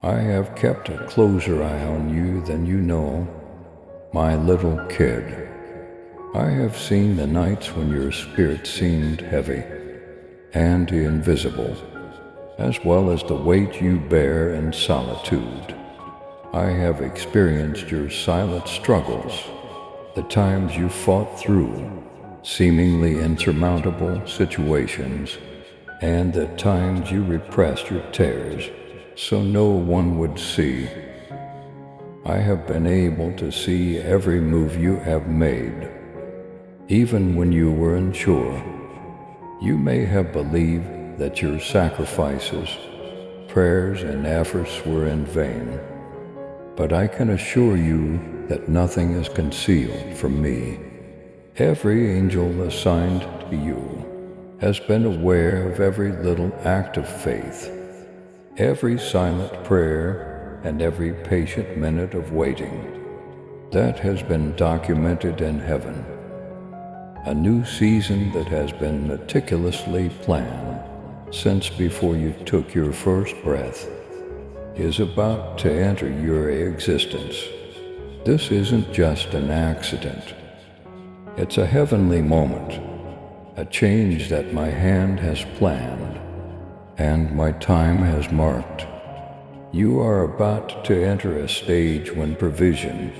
I have kept a closer eye on you than you know, my little kid. I have seen the nights when your spirit seemed heavy and invisible, as well as the weight you bear in solitude. I have experienced your silent struggles, the times you fought through seemingly insurmountable situations, and the times you repressed your tears so no one would see. I have been able to see every move you have made, even when you were unsure. You may have believed that your sacrifices, prayers, and efforts were in vain, but I can assure you that nothing is concealed from me. Every angel assigned to you has been aware of every little act of faith, every silent prayer, and every patient minute of waiting. That has been documented in heaven. A new season that has been meticulously planned since before you took your first breath is about to enter your existence. This isn't just an accident. It's a heavenly moment, a change that my hand has planned and my time has marked. You are about to enter a stage when provision,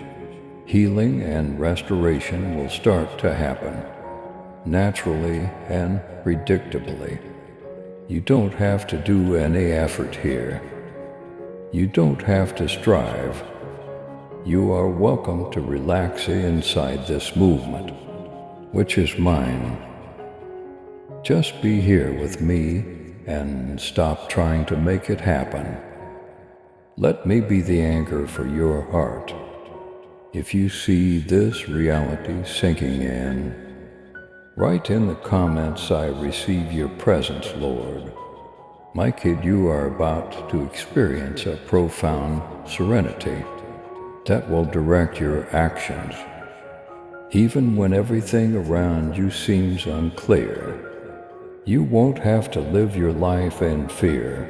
healing, and restoration will start to happen, naturally and predictably. You don't have to do any effort here. You don't have to strive. You are welcome to relax inside this movement, which is mine. Just be here with me and stop trying to make it happen. Let me be the anchor for your heart. If you see this reality sinking in, write in the comments, "I receive your presence, Lord." My kid, you are about to experience a profound serenity that will direct your actions. Even when everything around you seems unclear, you won't have to live your life in fear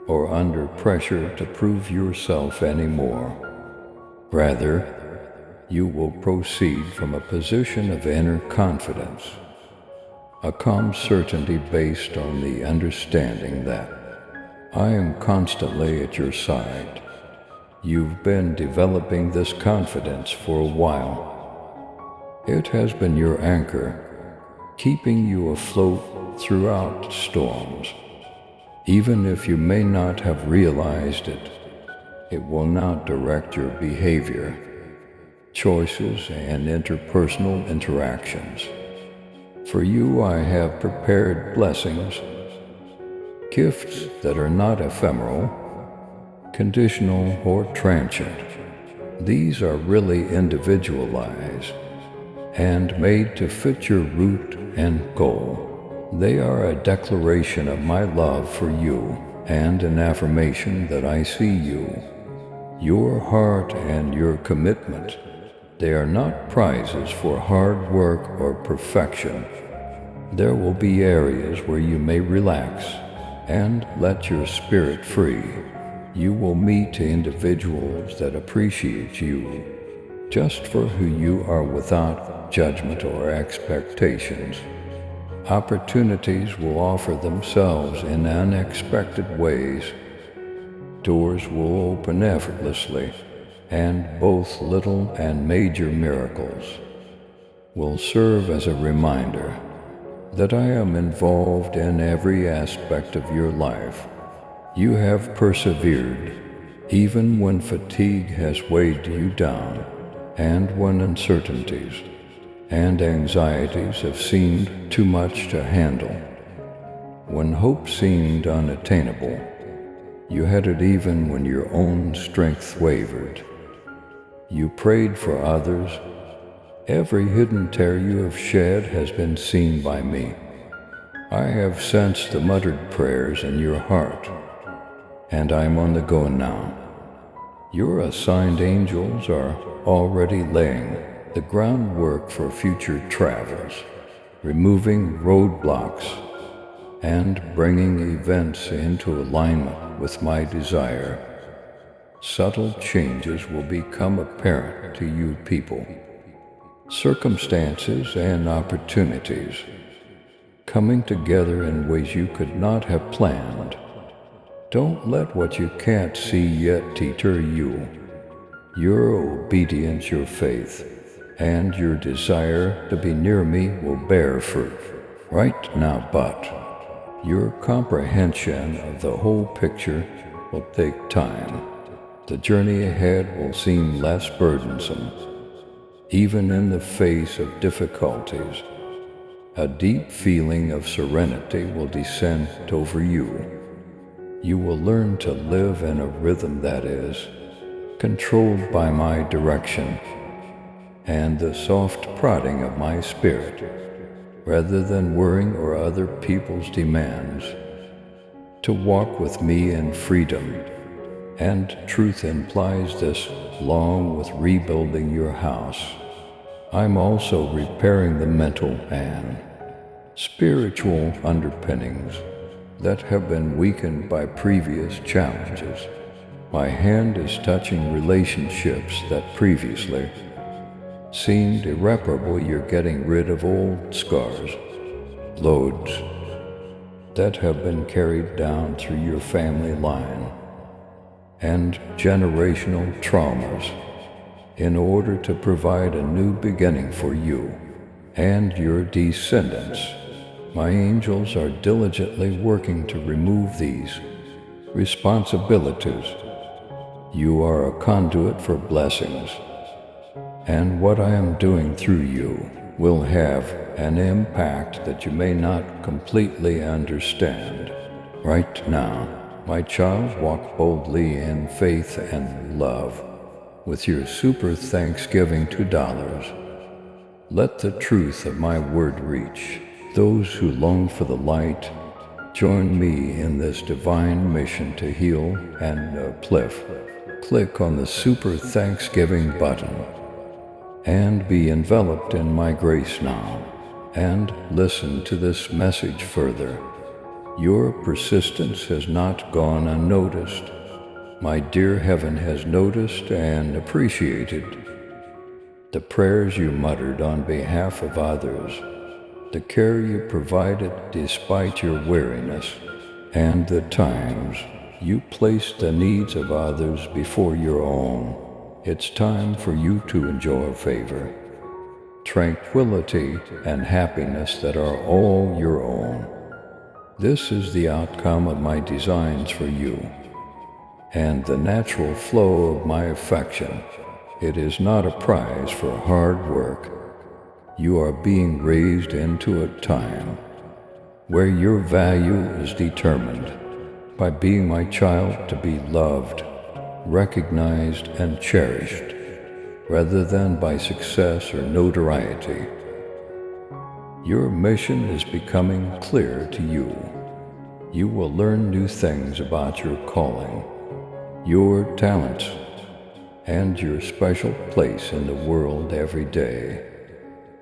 or under pressure to prove yourself anymore. Rather, you will proceed from a position of inner confidence, a calm certainty based on the understanding that I am constantly at your side. You've been developing this confidence for a while. It has been your anchor, keeping you afloat throughout storms. Even if you may not have realized it, it will now direct your behavior, choices, and interpersonal interactions. For you, I have prepared blessings, gifts that are not ephemeral, conditional, or transient. These are really individualized and made to fit your route and goal. They are a declaration of my love for you and an affirmation that I see you, your heart, and your commitment. They are not prizes for hard work or perfection. There will be areas where you may relax and let your spirit free. You will meet individuals that appreciate you just for who you are without judgment or expectations. Opportunities will offer themselves in unexpected ways. Doors will open effortlessly, and both little and major miracles will serve as a reminder that I am involved in every aspect of your life. You have persevered, even when fatigue has weighed you down, and when uncertainties and anxieties have seemed too much to handle. When hope seemed unattainable, you had it even when your own strength wavered. You prayed for others. Every hidden tear you have shed has been seen by me. I have sensed the muttered prayers in your heart, and I'm on the go now. Your assigned angels are already laying the groundwork for future travels, removing roadblocks and bringing events into alignment with my desire. subtle changes will become apparent to you people. Circumstances and opportunities coming together in ways you could not have planned. Don't let what you can't see yet deter you. Your obedience, your faith, and your desire to be near me will bear fruit. Right now, but your comprehension of the whole picture will take time. The journey ahead will seem less burdensome. Even in the face of difficulties, a deep feeling of serenity will descend over you. You will learn to live in a rhythm that is controlled by my direction and the soft prodding of my spirit, rather than worrying or other people's demands. To walk with me in freedom and truth implies this, along with rebuilding your house. I'm also repairing the mental and spiritual underpinnings that have been weakened by previous challenges. My hand is touching relationships that previously seemed irreparable. You're getting rid of old scars, loads that have been carried down through your family line, and generational traumas in order to provide a new beginning for you and your descendants. My angels are diligently working to remove these responsibilities. You are a conduit for blessings, and what I am doing through you will have an impact that you may not completely understand. Right now, my child, walk boldly in faith and love with your super Thanksgiving $2. Let the truth of my word reach those who long for the light. Join me in this divine mission to heal and uplift. Click on the Super Thanksgiving button and be enveloped in my grace now, and listen to this message further. Your persistence has not gone unnoticed. My dear heaven has noticed and appreciated the prayers you muttered on behalf of others, the care you provided despite your weariness, and the times you placed the needs of others before your own. It's time for you to enjoy favor, tranquility, and happiness that are all your own. This is the outcome of my designs for you, and the natural flow of my affection. It is not a prize for hard work. You are being raised into a time where your value is determined by being my child, to be loved, recognized, and cherished, rather than by success or notoriety. Your mission is becoming clear to you. You will learn new things about your calling, your talents, and your special place in the world every day.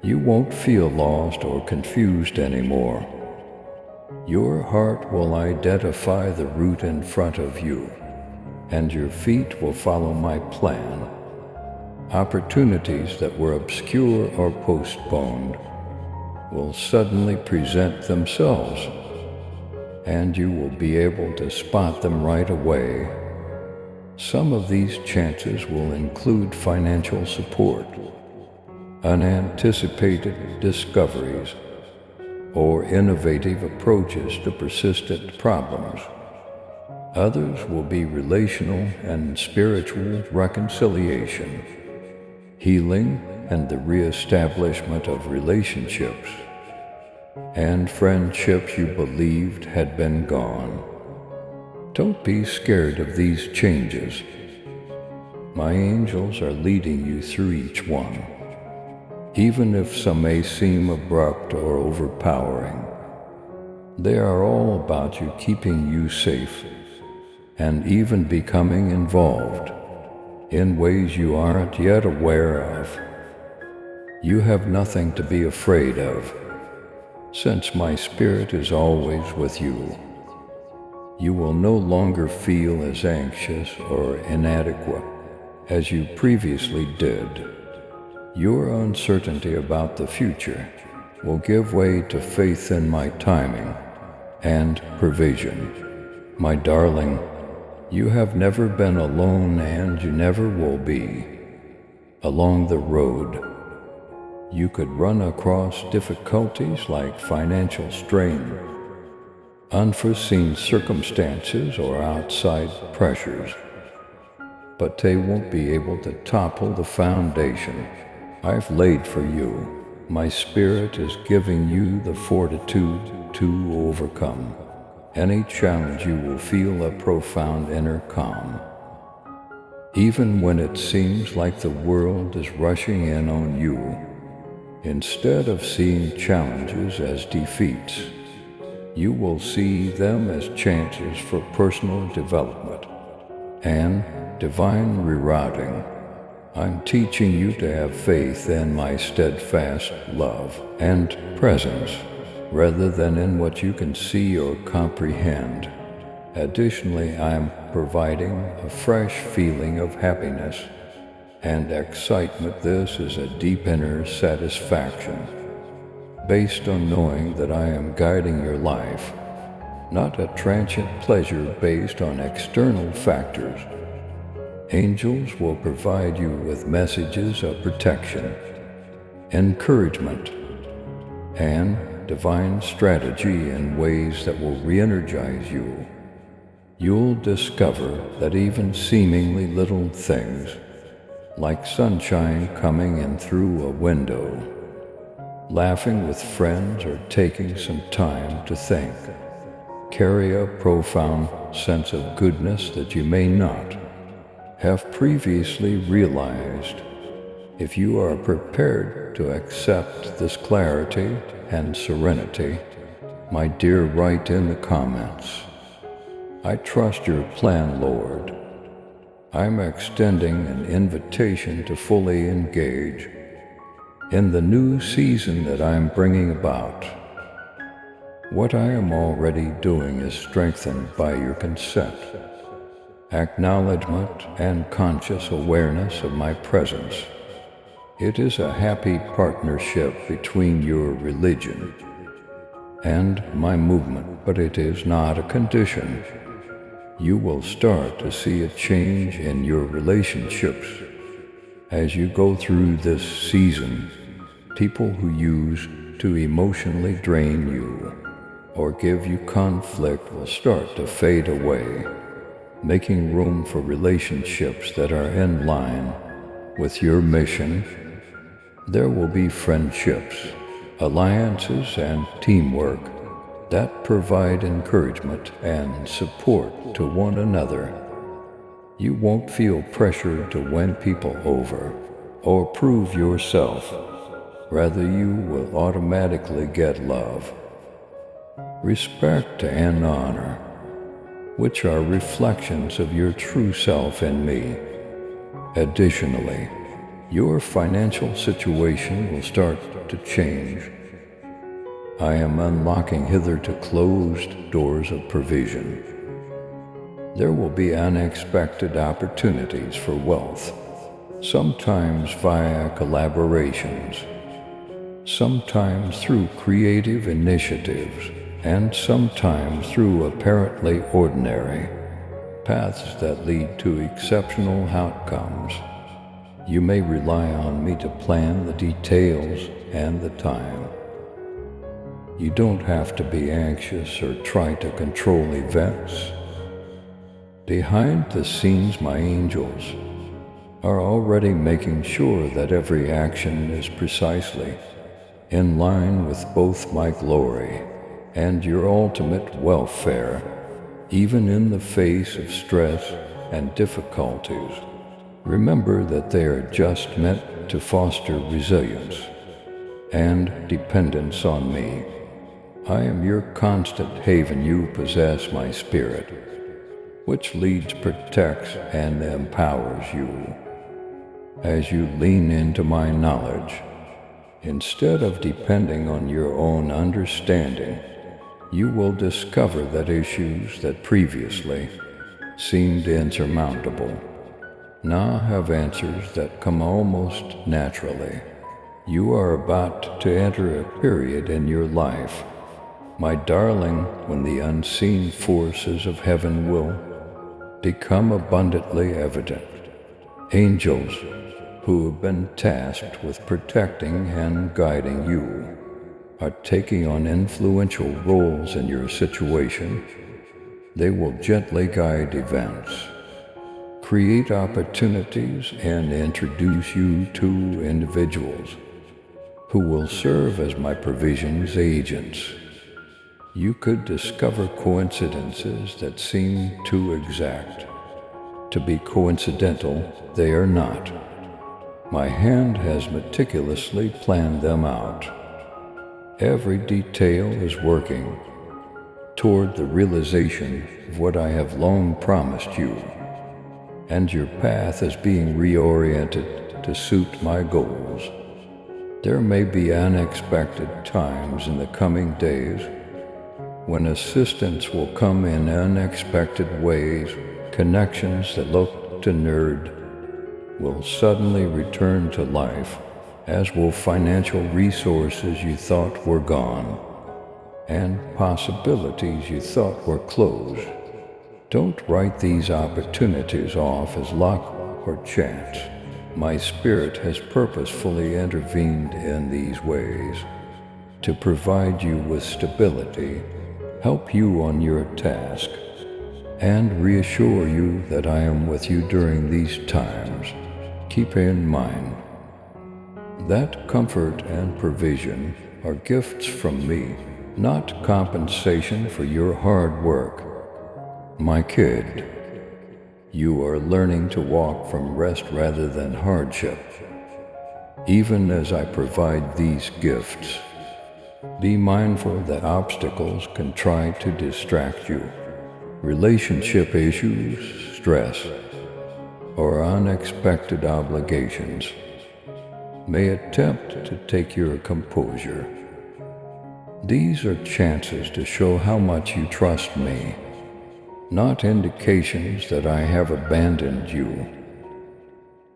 You won't feel lost or confused anymore. Your heart will identify the route in front of you, and your feet will follow my plan. Opportunities that were obscure or postponed will suddenly present themselves, and you will be able to spot them right away. Some of these chances will include financial support, unanticipated discoveries, or innovative approaches to persistent problems. Others will be relational and spiritual reconciliation, healing, and the reestablishment of relationships and friendships you believed had been gone. Don't be scared of these changes. My angels are leading you through each one, even if some may seem abrupt or overpowering. They are all about you, keeping you safe, and even becoming involved in ways you aren't yet aware of. You have nothing to be afraid of, since my spirit is always with you. You will no longer feel as anxious or inadequate as you previously did. Your uncertainty about the future will give way to faith in my timing and provision. My darling, you have never been alone and you never will be. Along the road, you could run across difficulties like financial strain, unforeseen circumstances, or outside pressures, but they won't be able to topple the foundation I've laid for you. My Spirit is giving you the fortitude to overcome any challenge. You will feel a profound inner calm. Even when it seems like the world is rushing in on you, instead of seeing challenges as defeats, you will see them as chances for personal development and divine rerouting. I'm teaching you to have faith in my steadfast love and presence rather than in what you can see or comprehend. Additionally, I'm providing a fresh feeling of happiness and excitement. This is a deep inner satisfaction based on knowing that I am guiding your life, not a transient pleasure based on external factors. Angels will provide you with messages of protection, encouragement, and divine strategy in ways that will re-energize you. You'll discover that even seemingly little things, like sunshine coming in through a window, laughing with friends, or taking some time to think, carry a profound sense of goodness that you may not have previously realized. If you are prepared to accept this clarity and serenity, my dear, write in the comments, "I trust your plan, Lord." I'm extending an invitation to fully engage in the new season that I'm bringing about. What I am already doing is strengthened by your consent, acknowledgement, and conscious awareness of my presence. It is a happy partnership between your religion and my movement, but it is not a condition. You will start to see a change in your relationships as you go through this season. People who used to emotionally drain you or give you conflict will start to fade away, making room for relationships that are in line with your mission. There will be friendships, alliances, and teamwork that provide encouragement and support to one another. You won't feel pressure to win people over or prove yourself. Rather, you will automatically get love, respect, and honor, which are reflections of your true self in me. Additionally, your financial situation will start to change. I am unlocking hitherto closed doors of provision. There will be unexpected opportunities for wealth, sometimes via collaborations, sometimes through creative initiatives, and sometimes through apparently ordinary paths that lead to exceptional outcomes. You may rely on me to plan the details and the time. You don't have to be anxious or try to control events. Behind the scenes, my angels are already making sure that every action is precisely in line with both my glory and your ultimate welfare, even in the face of stress and difficulties. Remember that they are just meant to foster resilience and dependence on me. I am your constant haven. You possess my spirit, which leads, protects, and empowers you. As you lean into my knowledge, instead of depending on your own understanding, you will discover that issues that previously seemed insurmountable now have answers that come almost naturally. You are about to enter a period in your life, my darling, when the unseen forces of heaven will become abundantly evident. Angels who have been tasked with protecting and guiding you are taking on influential roles in your situation. They will gently guide events, create opportunities, and introduce you to individuals who will serve as my provisions agents. You could discover coincidences that seem too exact to be coincidental. They are not. My hand has meticulously planned them out. Every detail is working toward the realization of what I have long promised you, and your path is being reoriented to suit my goals. There may be unexpected times in the coming days when assistance will come in unexpected ways. Connections that looked inert will suddenly return to life, as will financial resources you thought were gone, and possibilities you thought were closed. Don't write these opportunities off as luck or chance. My spirit has purposefully intervened in these ways to provide you with stability, help you on your task, and reassure you that I am with you during these times. Keep in mind that comfort and provision are gifts from me, not compensation for your hard work. My kid, you are learning to walk from rest rather than hardship. Even as I provide these gifts, be mindful that obstacles can try to distract you. Relationship issues, stress, or unexpected obligations may attempt to take your composure. These are chances to show how much you trust me, not indications that I have abandoned you.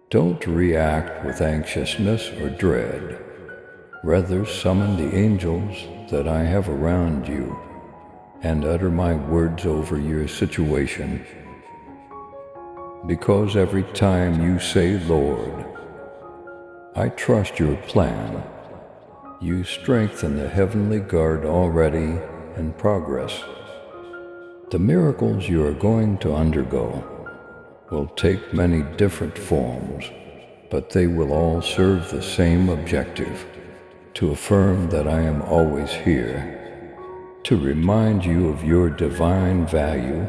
Don't react with anxiousness or dread. Rather, summon the angels that I have around you and utter my words over your situation. Because every time you say, Lord, I trust your plan, you strengthen the heavenly guard already in progress. The miracles you are going to undergo will take many different forms, but they will all serve the same objective: to affirm that I am always here, to remind you of your divine value,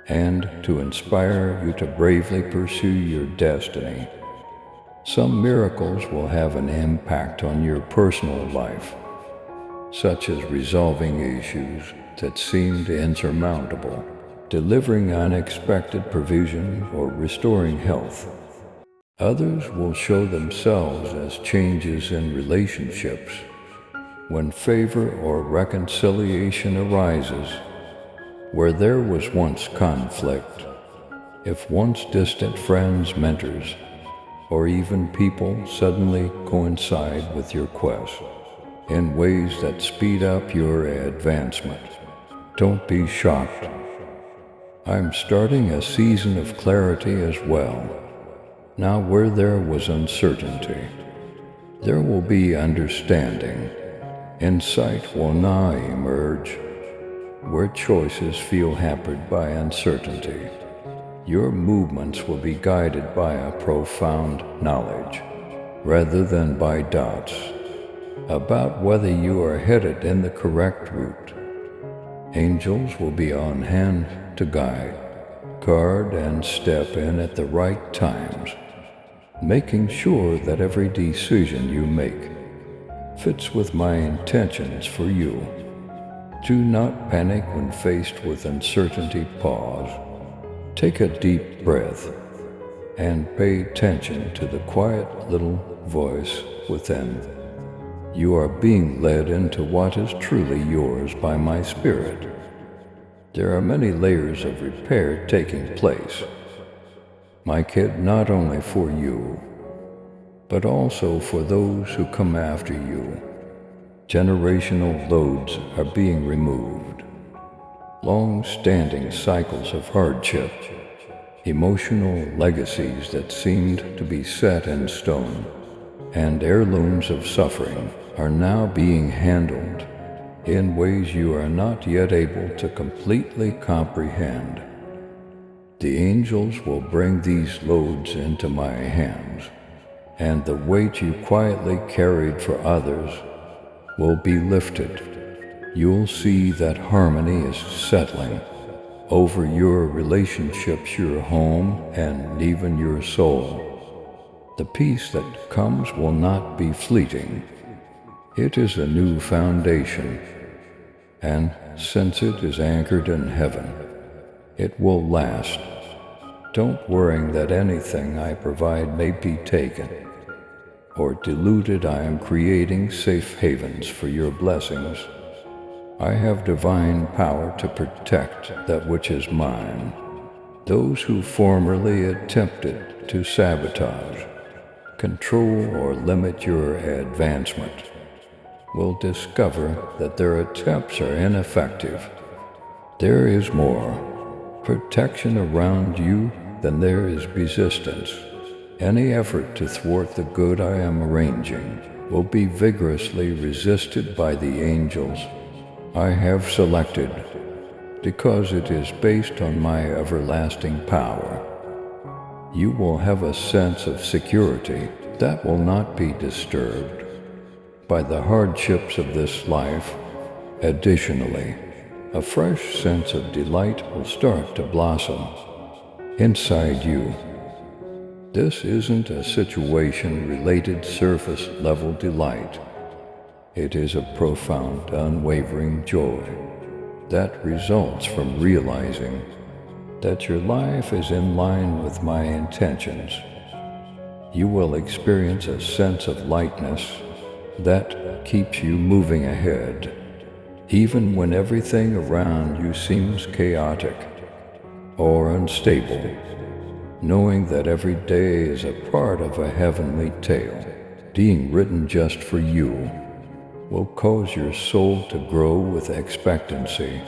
and to inspire you to bravely pursue your destiny. Some miracles will have an impact on your personal life, such as resolving issues that seemed insurmountable, delivering unexpected provision, or restoring health. Others will show themselves as changes in relationships, when favor or reconciliation arises where there was once conflict. If once distant friends, mentors, or even people suddenly coincide with your quest in ways that speed up your advancement, don't be shocked. I'm starting a season of clarity as well. Now, where there was uncertainty, there will be understanding. Insight will now emerge. Where choices feel hampered by uncertainty, your movements will be guided by a profound knowledge, rather than by doubts, about whether you are headed in the correct route. Angels will be on hand to guide, guard, and step in at the right times, making sure that every decision you make fits with my intentions for you. Do not panic when faced with uncertainty. Pause, take a deep breath, and pay attention to the quiet little voice within. You are being led into what is truly yours by my Spirit. There are many layers of repair taking place, my kid, not only for you, but also for those who come after you. Generational loads are being removed. Long-standing cycles of hardship, emotional legacies that seemed to be set in stone, and heirlooms of suffering are now being handled in ways you are not yet able to completely comprehend. The angels will bring these loads into my hands, and the weight you quietly carried for others will be lifted. You'll see that harmony is settling over your relationships, your home, and even your soul. The peace that comes will not be fleeting. It is a new foundation, and since it is anchored in heaven, it will last. Don't worry that anything I provide may be taken or diluted. I am creating safe havens for your blessings. I have divine power to protect that which is mine. Those who formerly attempted to sabotage, control, or limit your advancement will discover that their attempts are ineffective. There is more protection around you than there is resistance. Any effort to thwart the good I am arranging will be vigorously resisted by the angels I have selected, because it is based on my everlasting power. You will have a sense of security that will not be disturbed by the hardships of this life. Additionally, a fresh sense of delight will start to blossom inside you. This isn't a situation-related surface-level delight. It is a profound, unwavering joy that results from realizing that your life is in line with my intentions. You will experience a sense of lightness that keeps you moving ahead, even when everything around you seems chaotic or unstable. Knowing that every day is a part of a heavenly tale being written just for you will cause your soul to grow with expectancy.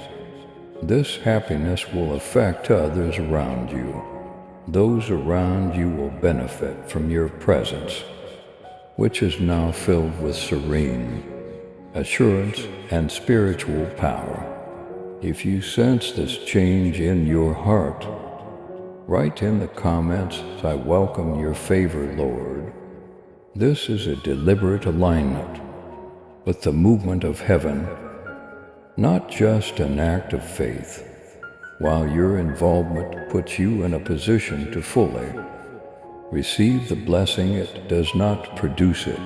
This happiness will affect others around you. Those around you will benefit from your presence, which is now filled with serene assurance and spiritual power. If you sense this change in your heart, write in the comments, "I welcome your favor, Lord." This is a deliberate alignment with the movement of heaven, not just an act of faith. While your involvement puts you in a position to fully receive the blessing, it does not produce it.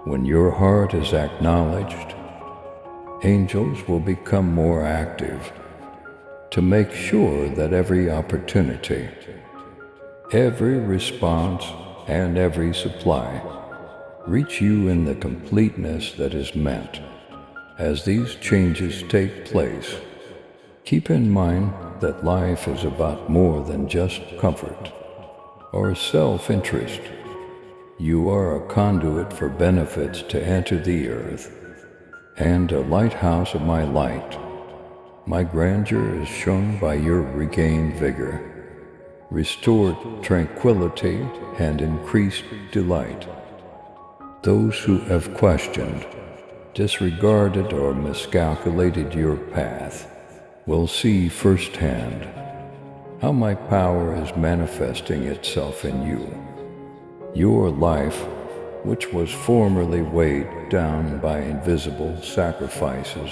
When your heart is acknowledged, angels will become more active to make sure that every opportunity, every response, and every supply reach you in the completeness that is meant. As these changes take place, keep in mind that life is about more than just comfort or self-interest. You are a conduit for benefits to enter the earth, and a lighthouse of my light. My grandeur is shown by your regained vigor, restored tranquility, and increased delight. Those who have questioned, disregarded, or miscalculated your path will see firsthand how my power is manifesting itself in you. Your life, which was formerly weighed down by invisible sacrifices,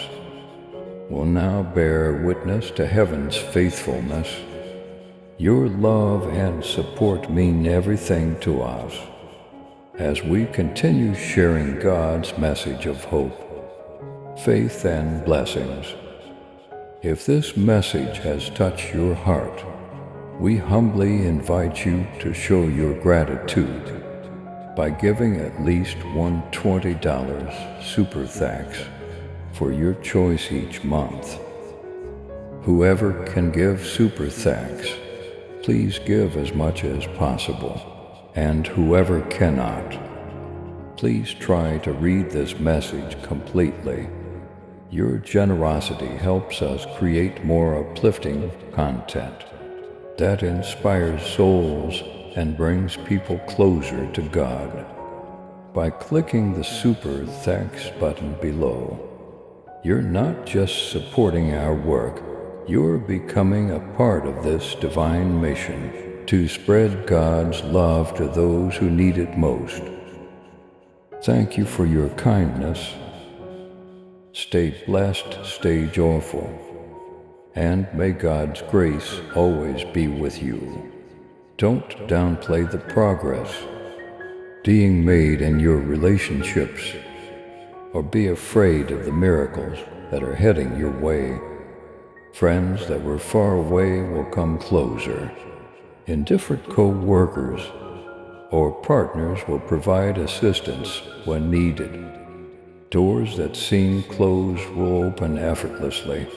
will now bear witness to heaven's faithfulness. Your love and support mean everything to us as we continue sharing God's message of hope, faith, and blessings. If this message has touched your heart, we humbly invite you to show your gratitude by giving at least one $20 super thanks for your choice each month. Whoever can give super thanks, please give as much as possible. And whoever cannot, please try to read this message completely. Your generosity helps us create more uplifting content that inspires souls and brings people closer to God. By clicking the super thanks button below, you're not just supporting our work, you're becoming a part of this divine mission to spread God's love to those who need it most. Thank you for your kindness. Stay blessed, stay joyful, and may God's grace always be with you. Don't downplay the progress being made in your relationships, or be afraid of the miracles that are heading your way. Friends that were far away will come closer. Indifferent co-workers or partners will provide assistance when needed. Doors that seem closed will open effortlessly.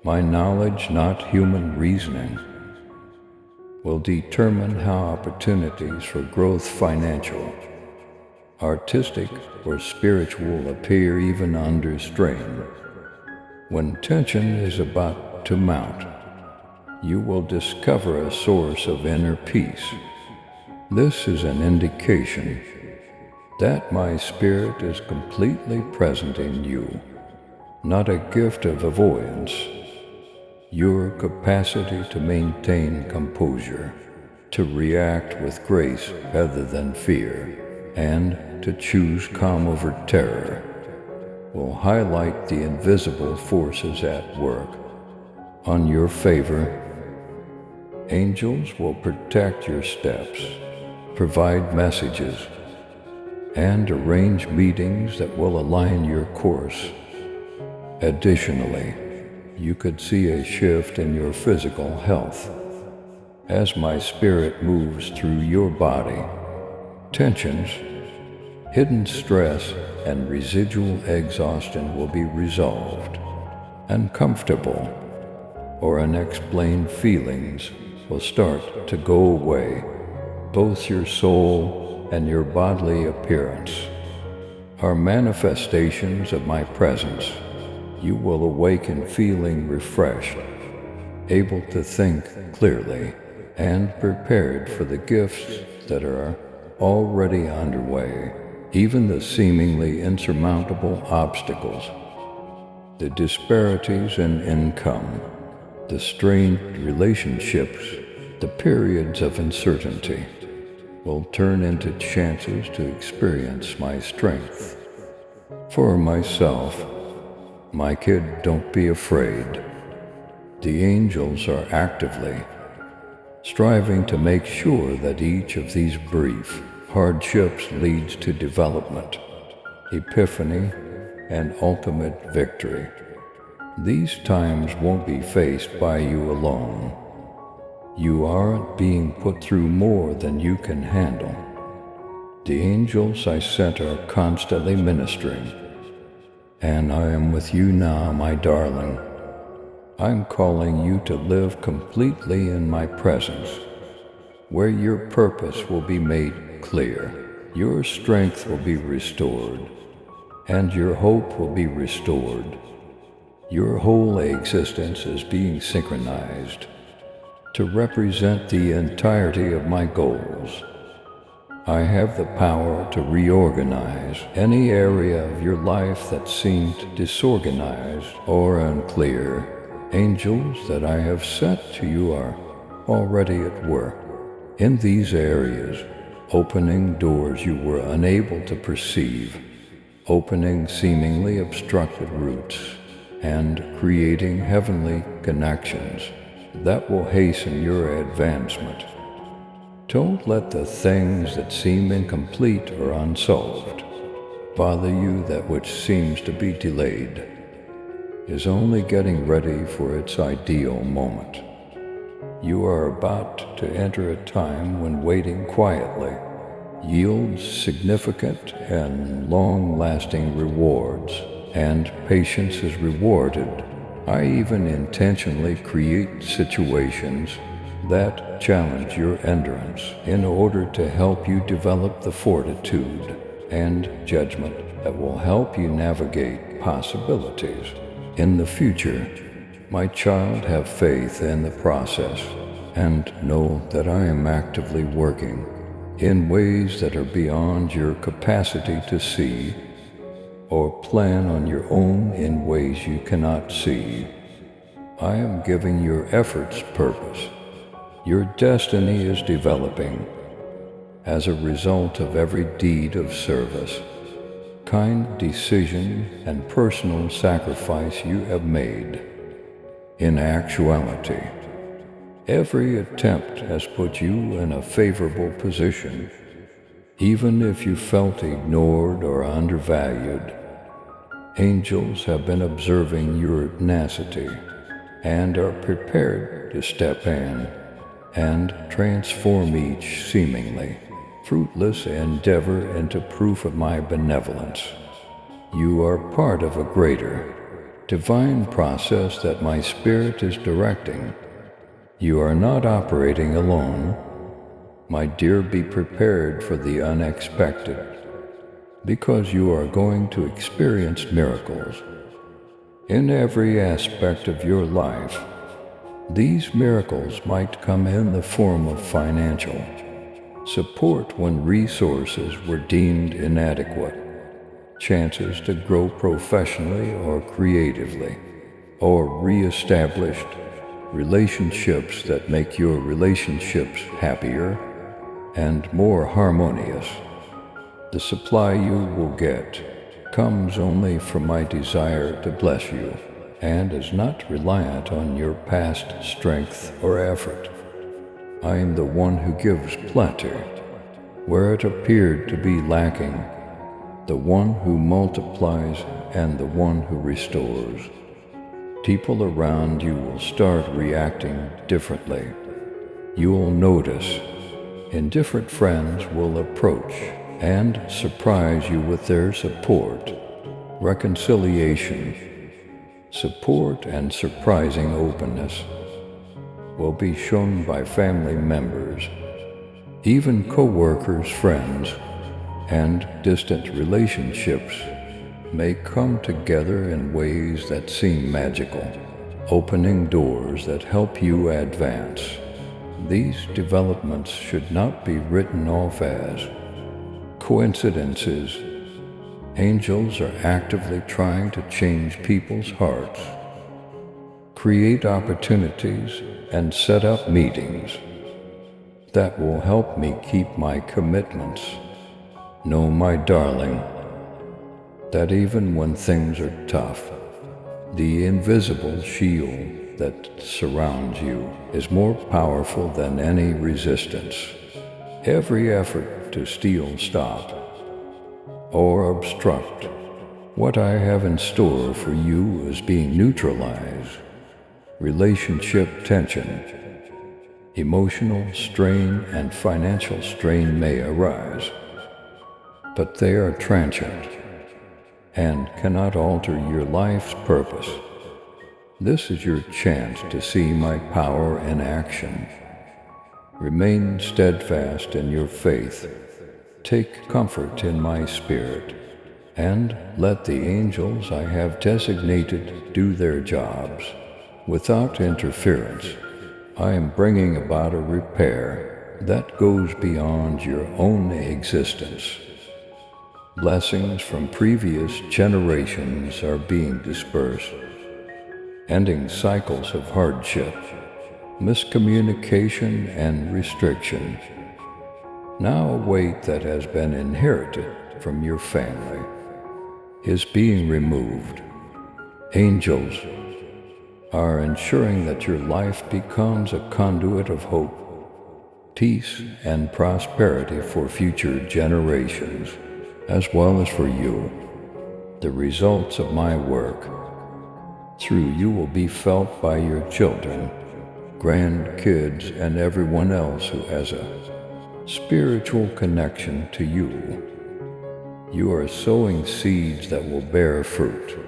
My knowledge, not human reasoning, will determine how opportunities for growth, financial, artistic, or spiritual appear even under strain. When tension is about to mount, you will discover a source of inner peace. This is an indication that my spirit is completely present in you, not a gift of avoidance. Your capacity to maintain composure, to react with grace rather than fear, and to choose calm over terror will highlight the invisible forces at work. On your favor, angels will protect your steps, provide messages, and arrange meetings that will align your course. Additionally, you could see a shift in your physical health. As my spirit moves through your body, tensions, hidden stress, and residual exhaustion will be resolved. Uncomfortable or unexplained feelings will start to go away. Both your soul and your bodily appearance are manifestations of my presence. You will awaken feeling refreshed, able to think clearly, and prepared for the gifts that are already underway. Even the seemingly insurmountable obstacles, the disparities in income, the strained relationships, the periods of uncertainty, will turn into chances to experience my strength. For myself, my kid, don't be afraid. The angels are actively striving to make sure that each of these brief hardships leads to development, epiphany, and ultimate victory. These times won't be faced by you alone. You aren't being put through more than you can handle. The angels I sent are constantly ministering, and I am with you now, my darling. I'm calling you to live completely in my presence, where your purpose will be made clear, your strength will be restored, and your hope will be restored. Your whole existence is being synchronized to represent the entirety of my goals. I have the power to reorganize any area of your life that seemed disorganized or unclear. Angels that I have sent to you are already at work in these areas, opening doors you were unable to perceive, opening seemingly obstructed routes, and creating heavenly connections that will hasten your advancement. Don't let the things that seem incomplete or unsolved bother you. That which seems to be delayed is only getting ready for its ideal moment. You are about to enter a time when waiting quietly yields significant and long-lasting rewards, and patience is rewarded. I even intentionally create situations that challenge your endurance in order to help you develop the fortitude and judgment that will help you navigate possibilities. In the future, my child, have faith in the process and know that I am actively working in ways that are beyond your capacity to see, or plan on your own in ways you cannot see. I am giving your efforts purpose. Your destiny is developing as a result of every deed of service, kind decision, and personal sacrifice you have made. In actuality, every attempt has put you in a favorable position. Even if you felt ignored or undervalued, angels have been observing your tenacity and are prepared to step in and transform each seemingly fruitless endeavor into proof of my benevolence. You are part of a greater, divine process that my spirit is directing. You are not operating alone. My dear, be prepared for the unexpected, because you are going to experience miracles in every aspect of your life. These miracles might come in the form of financial support when resources were deemed inadequate, chances to grow professionally or creatively, or re-established relationships that make your relationships happier and more harmonious. The supply you will get comes only from my desire to bless you, and is not reliant on your past strength or effort. I am the one who gives plenty where it appeared to be lacking, the one who multiplies and the one who restores. People around you will start reacting differently. You will notice indifferent friends will approach and surprise you with their support, reconciliation, support, and surprising openness will be shown by family members, even co-workers, friends, and distant relationships may come together in ways that seem magical, opening doors that help you advance. These developments should not be written off as coincidences. Angels are actively trying to change people's hearts, create opportunities, and set up meetings that will help me keep my commitments. Know, my darling, that even when things are tough, the invisible shield that surrounds you is more powerful than any resistance. Every effort to steal, stop, or obstruct what I have in store for you is being neutralized. Relationship tension, emotional strain, and financial strain may arise, but they are transient and cannot alter your life's purpose. This is your chance to see my power in action. Remain steadfast in your faith. Take comfort in my spirit, and let the angels I have designated do their jobs. Without interference, I am bringing about a repair that goes beyond your own existence. Blessings from previous generations are being dispersed, ending cycles of hardship, miscommunication, and restriction. Now a weight that has been inherited from your family is being removed. Angels are ensuring that your life becomes a conduit of hope, peace, and prosperity for future generations, as well as for you. The results of my work through you will be felt by your children, grandkids, and everyone else who has a spiritual connection to you. You are sowing seeds that will bear fruit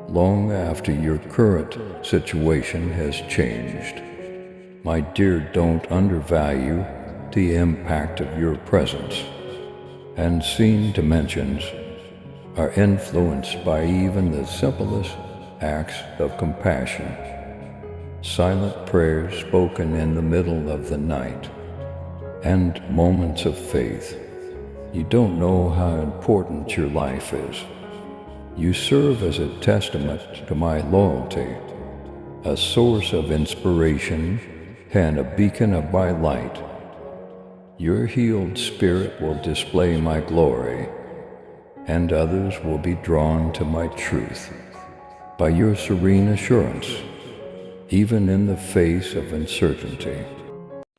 long after your current situation has changed. My dear, don't undervalue the impact of your presence. Unseen dimensions are influenced by even the simplest acts of compassion, silent prayers spoken in the middle of the night, and moments of faith. You don't know how important your life is. You serve as a testament to my loyalty, a source of inspiration and a beacon of my light. Your healed spirit will display my glory, and others will be drawn to my truth by your serene assurance, even in the face of uncertainty.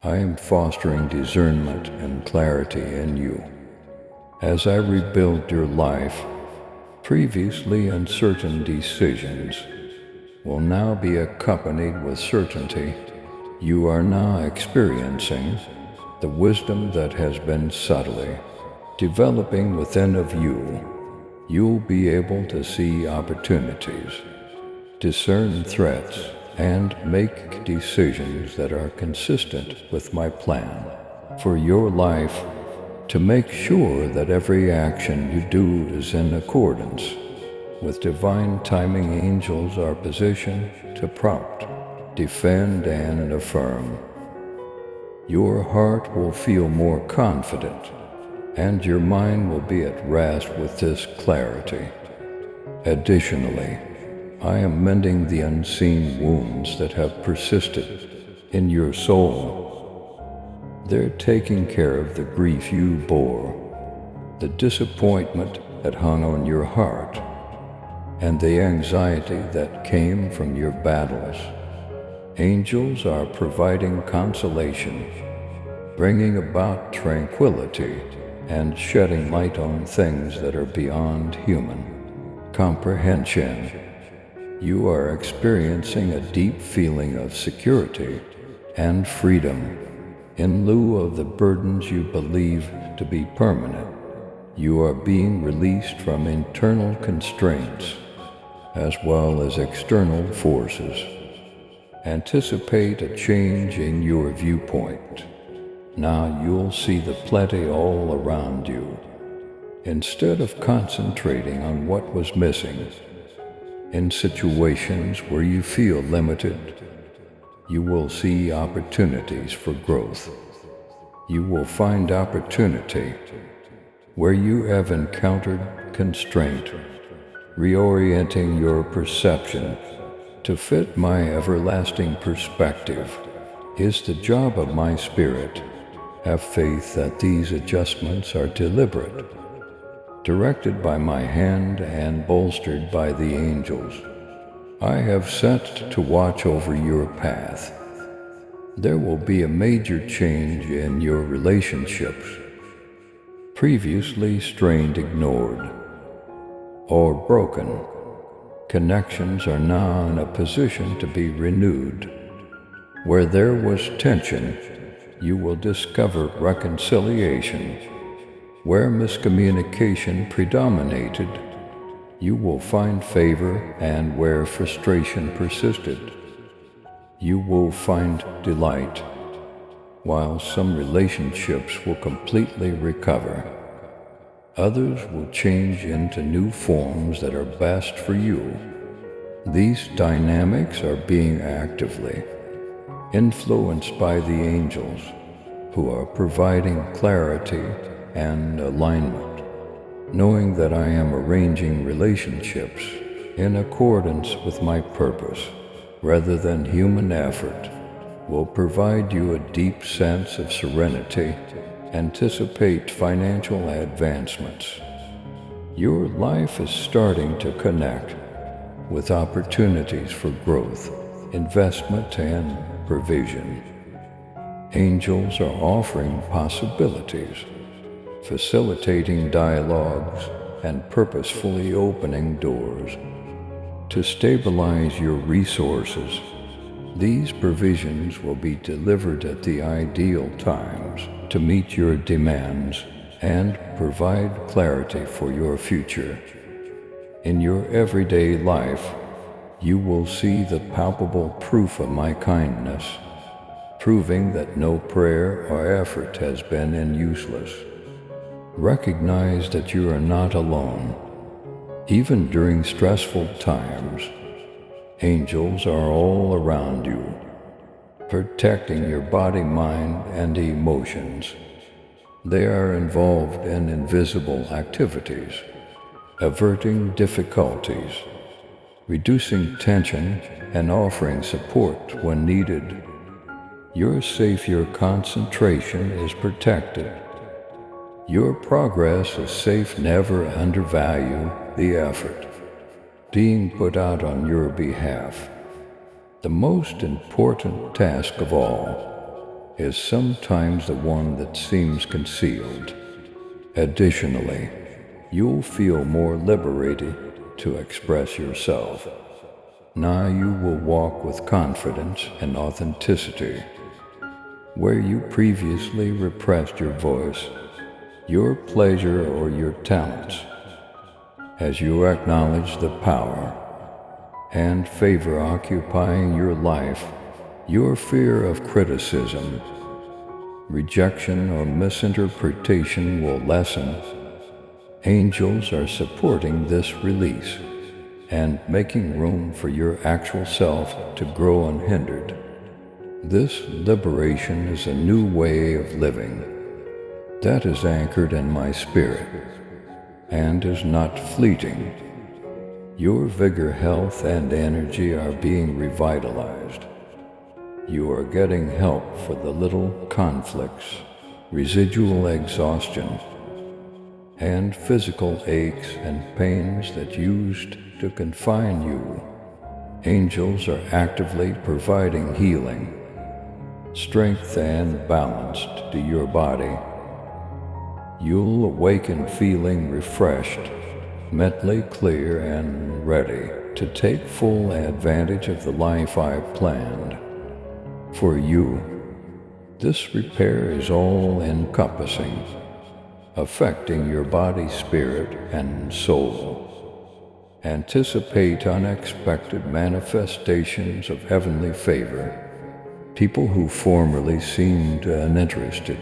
I am fostering discernment and clarity in you. As I rebuild your life, previously uncertain decisions will now be accompanied with certainty. You are now experiencing the wisdom that has been subtly developing within of you. You'll be able to see opportunities, discern threats, and make decisions that are consistent with my plan for your life, to make sure that every action you do is in accordance with divine timing. Angels are positioned to prompt, defend, and affirm. Your heart will feel more confident, and your mind will be at rest with this clarity. Additionally, I am mending the unseen wounds that have persisted in your soul. They're taking care of the grief you bore, the disappointment that hung on your heart, and the anxiety that came from your battles. Angels are providing consolation, bringing about tranquility, and shedding light on things that are beyond human comprehension. You are experiencing a deep feeling of security and freedom. In lieu of the burdens you believe to be permanent, you are being released from internal constraints as well as external forces. Anticipate a change in your viewpoint. Now you'll see the plenty all around you. Instead of concentrating on what was missing, in situations where you feel limited, you will see opportunities for growth. You will find opportunity where you have encountered constraint, reorienting your perception to fit my everlasting perspective is the job of my spirit. Have faith that these adjustments are deliberate, directed by my hand and bolstered by the angels I have set to watch over your path. There will be a major change in your relationships. Previously strained, ignored, or broken, connections are now in a position to be renewed. Where there was tension, you will discover reconciliation. Where miscommunication predominated, you will find favor, and where frustration persisted, you will find delight. While some relationships will completely recover, others will change into new forms that are best for you. These dynamics are being actively influenced by the angels, who are providing clarity and alignment. Knowing that I am arranging relationships in accordance with my purpose, rather than human effort, will provide you a deep sense of serenity. Anticipate financial advancements. Your life is starting to connect with opportunities for growth, investment, and provision. Angels are offering possibilities, facilitating dialogues, and purposefully opening doors to stabilize your resources. These provisions will be delivered at the ideal times, to meet your demands and provide clarity for your future. In your everyday life, you will see the palpable proof of my kindness, proving that no prayer or effort has been useless. Recognize that you are not alone. Even during stressful times, angels are all around you, protecting your body, mind, and emotions. They are involved in invisible activities, averting difficulties, reducing tension, and offering support when needed. Your concentration is protected. Your progress is safe. Never undervalue the effort being put out on your behalf. The most important task of all is sometimes the one that seems concealed. Additionally, you'll feel more liberated to express yourself. Now you will walk with confidence and authenticity. Where you previously repressed your voice, your pleasure, or your talents, as you acknowledge the power and favor occupying your life, your fear of criticism, rejection, or misinterpretation will lessen. Angels are supporting this release and making room for your actual self to grow unhindered. This liberation is a new way of living that is anchored in my spirit and is not fleeting. Your vigor, health, and energy are being revitalized. You are getting help for the little conflicts, residual exhaustion, and physical aches and pains that used to confine you. Angels are actively providing healing, strength, and balance to your body. You'll awaken feeling refreshed, mentally clear, and ready to take full advantage of the life I've planned for you. This repair is all-encompassing, affecting your body, spirit, and soul. Anticipate unexpected manifestations of heavenly favor. People who formerly seemed uninterested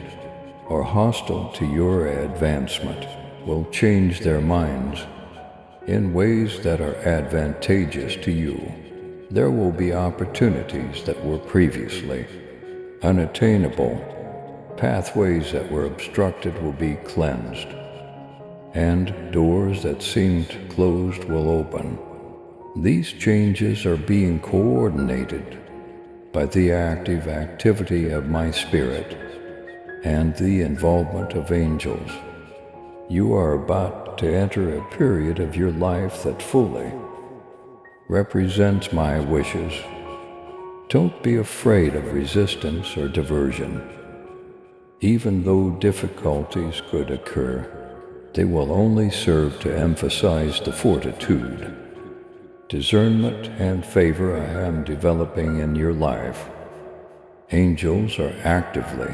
or hostile to your advancement will change their minds in ways that are advantageous to you. There will be opportunities that were previously unattainable. Pathways that were obstructed will be cleansed, and doors that seemed closed will open. These changes are being coordinated by the active activity of my spirit and the involvement of angels. You are about to enter a period of your life that fully represents my wishes. Don't be afraid of resistance or diversion. Even though difficulties could occur, they will only serve to emphasize the fortitude, discernment, and favor I am developing in your life. Angels are actively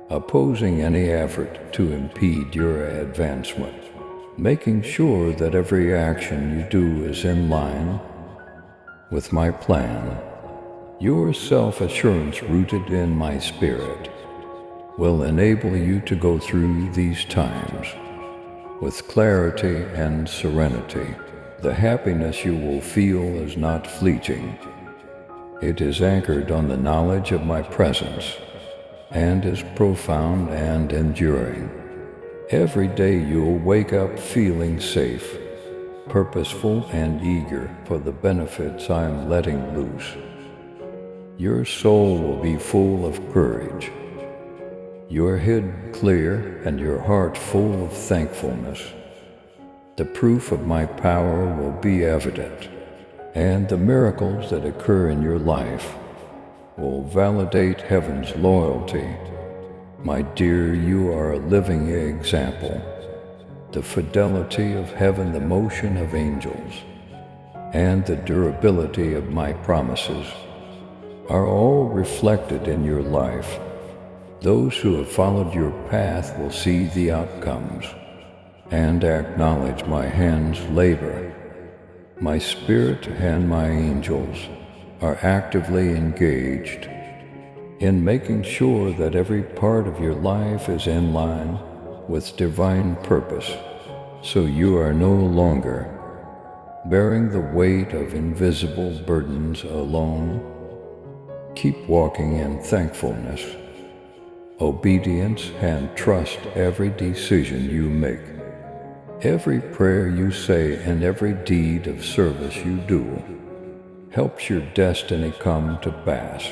opposing any effort to impede your advancement, making sure that every action you do is in line with my plan. Your self-assurance, rooted in my spirit, will enable you to go through these times with clarity and serenity. The happiness you will feel is not fleeting. It is anchored on the knowledge of my presence and is profound and enduring. Every day you'll wake up feeling safe, purposeful, and eager for the benefits I'm letting loose. Your soul will be full of courage, your head clear, and your heart full of thankfulness. The proof of my power will be evident, and the miracles that occur in your life will validate heaven's loyalty. My dear, you are a living example. The fidelity of heaven, the motion of angels, and the durability of my promises are all reflected in your life. Those who have followed your path will see the outcomes and acknowledge my hands' labor. My spirit and my angels are actively engaged in making sure that every part of your life is in line with divine purpose, so you are no longer bearing the weight of invisible burdens alone. Keep walking in thankfulness, obedience, and trust every decision you make. Every prayer you say and every deed of service you do helps your destiny come to pass.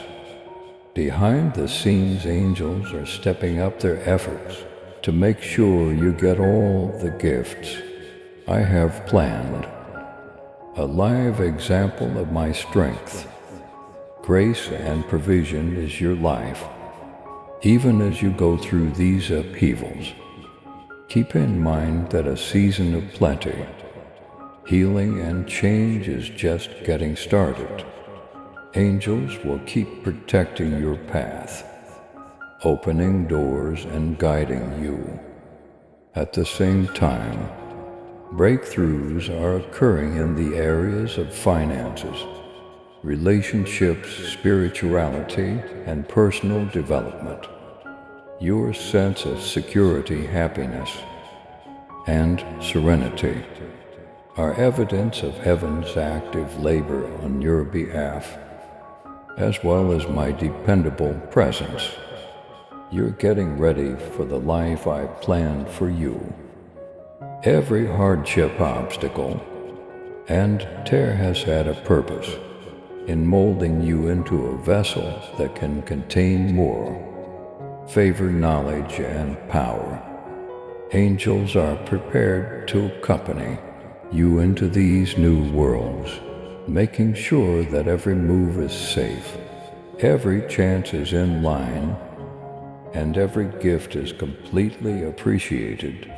Behind the scenes, angels are stepping up their efforts to make sure you get all the gifts I have planned. A live example of my strength, grace, and provision is your life. Even as you go through these upheavals, keep in mind that a season of plenty, healing, and change is just getting started. Angels will keep protecting your path, opening doors and guiding you. At the same time, breakthroughs are occurring in the areas of finances, relationships, spirituality, and personal development. Your sense of security, happiness, and serenity are evidence of heaven's active labor on your behalf, as well as my dependable presence. You're getting ready for the life I planned for you. Every hardship, obstacle, and tear has had a purpose in molding you into a vessel that can contain more favor, knowledge, and power. Angels are prepared to accompany you into these new worlds, making sure that every move is safe, every chance is in line, and every gift is completely appreciated.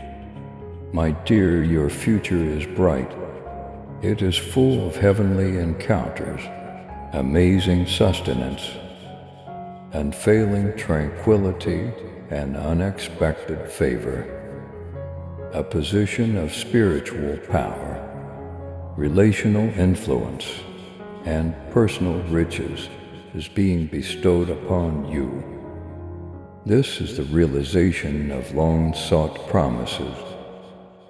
My dear, your future is bright. It is full of heavenly encounters, amazing sustenance, unfailing tranquility, and unexpected favor. A position of spiritual power, relational influence, and personal riches is being bestowed upon you. This is the realization of long-sought promises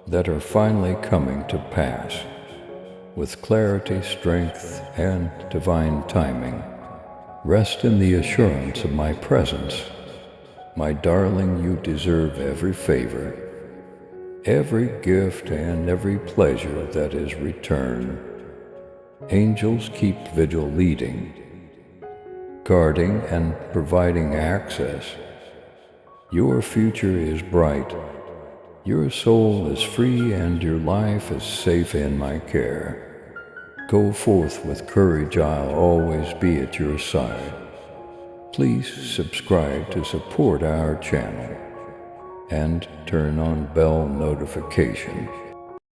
that are finally coming to pass. With clarity, strength, and divine timing, rest in the assurance of my presence. My darling, you deserve every favor, every gift, and every pleasure that is returned. Angels keep vigil, leading, guarding, and providing access. Your future is bright. Your soul is free and your life is safe in my care. Go forth with courage, I'll always be at your side. Please subscribe to support our channel and turn on bell notification.